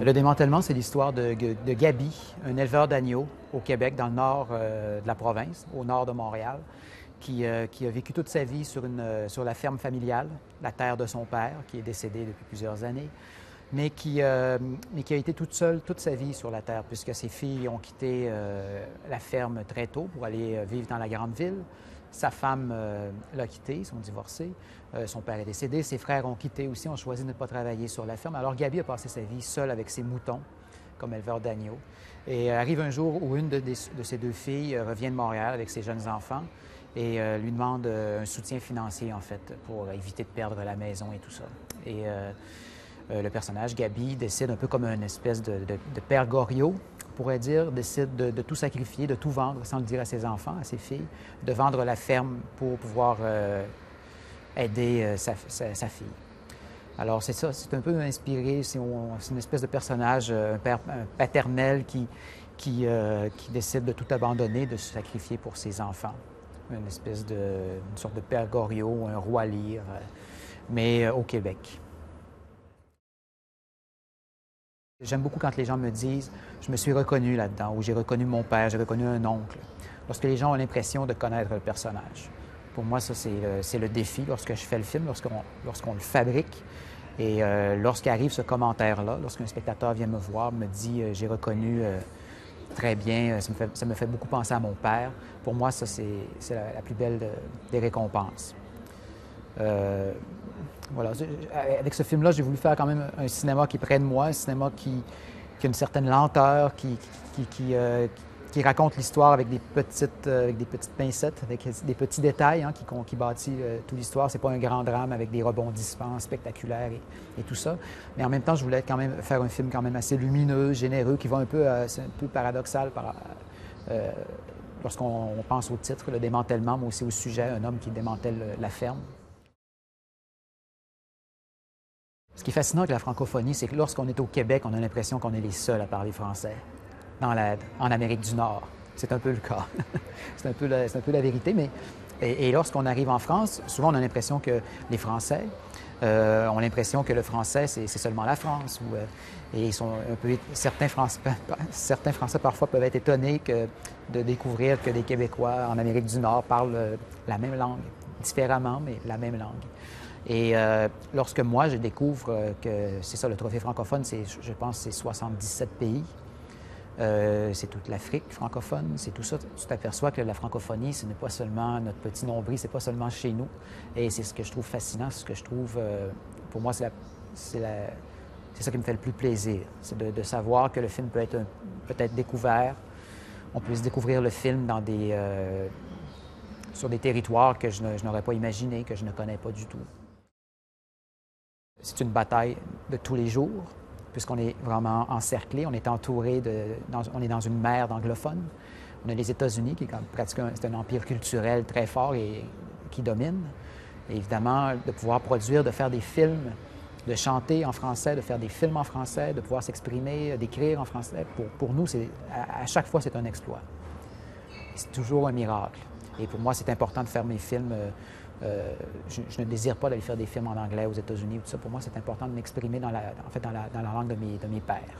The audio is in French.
Le démantèlement, c'est l'histoire de Gaby, un éleveur d'agneaux au Québec, dans le nord de la province, au nord de Montréal, qui a vécu toute sa vie sur la ferme familiale, la terre de son père, qui est décédé depuis plusieurs années, mais qui a été toute seule toute sa vie sur la terre, puisque ses filles ont quitté la ferme très tôt pour aller vivre dans la grande ville. Sa femme l'a quitté, ils sont divorcés. Son père est décédé, ses frères ont quitté aussi, ont choisi de ne pas travailler sur la ferme. Alors Gaby a passé sa vie seule avec ses moutons, comme éleveur d'agneaux. Et arrive un jour où une de ses deux filles revient de Montréal avec ses jeunes enfants et lui demande un soutien financier, en fait, pour éviter de perdre la maison et tout ça. Et le personnage, Gaby, décide, un peu comme une espèce de père Goriot, on pourrait dire, décide de tout sacrifier, de tout vendre, sans le dire à ses enfants, à ses filles, de vendre la ferme pour pouvoir aider sa fille. Alors c'est ça, c'est un peu inspiré, c'est une espèce de personnage, un père paternel qui décide de tout abandonner, de se sacrifier pour ses enfants. Une sorte de père Goriot, un roi Lear, mais au Québec. J'aime beaucoup quand les gens me disent « je me suis reconnu là-dedans » ou « j'ai reconnu mon père, j'ai reconnu un oncle ». Lorsque les gens ont l'impression de connaître le personnage. Pour moi, ça, c'est le défi lorsque je fais le film, lorsqu'on le fabrique. Et lorsqu'arrive ce commentaire-là, lorsqu'un spectateur vient me voir, me dit « j'ai reconnu très bien, ça me fait beaucoup penser à mon père », pour moi, ça, c'est la plus belle des récompenses. Voilà. Avec ce film-là, j'ai voulu faire quand même un cinéma qui est près de moi, un cinéma qui a une certaine lenteur, qui raconte l'histoire avec des petites pincettes, avec des petits détails hein, qui bâtit toute l'histoire. C'est pas un grand drame avec des rebondissements spectaculaires et tout ça. Mais en même temps, je voulais quand même faire un film quand même assez lumineux, généreux, qui va un peu, c'est un peu paradoxal lorsqu'on pense au titre, le démantèlement, mais aussi au sujet, un homme qui démantèle la ferme. Ce qui est fascinant avec la francophonie, c'est que lorsqu'on est au Québec, on a l'impression qu'on est les seuls à parler français en Amérique du Nord. C'est un peu le cas. C'est un peu la vérité. Et lorsqu'on arrive en France, souvent on a l'impression que les Français ont l'impression que le français, c'est seulement la France. Et ils sont certains Français parfois peuvent être étonnés de découvrir que des Québécois en Amérique du Nord parlent la même langue, différemment, mais la même langue. Et lorsque moi, je découvre que c'est ça, le Trophée francophone, je pense c'est 77 pays, c'est toute l'Afrique francophone, c'est tout ça, tu t'aperçois que la francophonie, ce n'est pas seulement notre petit nombril, c'est pas seulement chez nous. Et c'est ce que je trouve fascinant, ce que je trouve, pour moi, c'est ça qui me fait le plus plaisir, c'est de savoir que le film peut être découvert, on peut se découvrir le film sur des territoires que je n'aurais pas imaginé, que je ne connais pas du tout. C'est une bataille de tous les jours, puisqu'on est vraiment encerclé, on est entouré on est dans une mer d'anglophones. On a les États-Unis, qui est pratiquement un empire culturel très fort et qui domine. Et évidemment, de pouvoir produire, de faire des films, de chanter en français, de faire des films en français, de pouvoir s'exprimer, d'écrire en français, pour nous, à chaque fois, c'est un exploit. C'est toujours un miracle. Et pour moi, c'est important de faire mes films. Je ne désire pas d'aller faire des films en anglais aux États-Unis ou tout ça. Pour moi, c'est important de m'exprimer dans la langue de mes pères.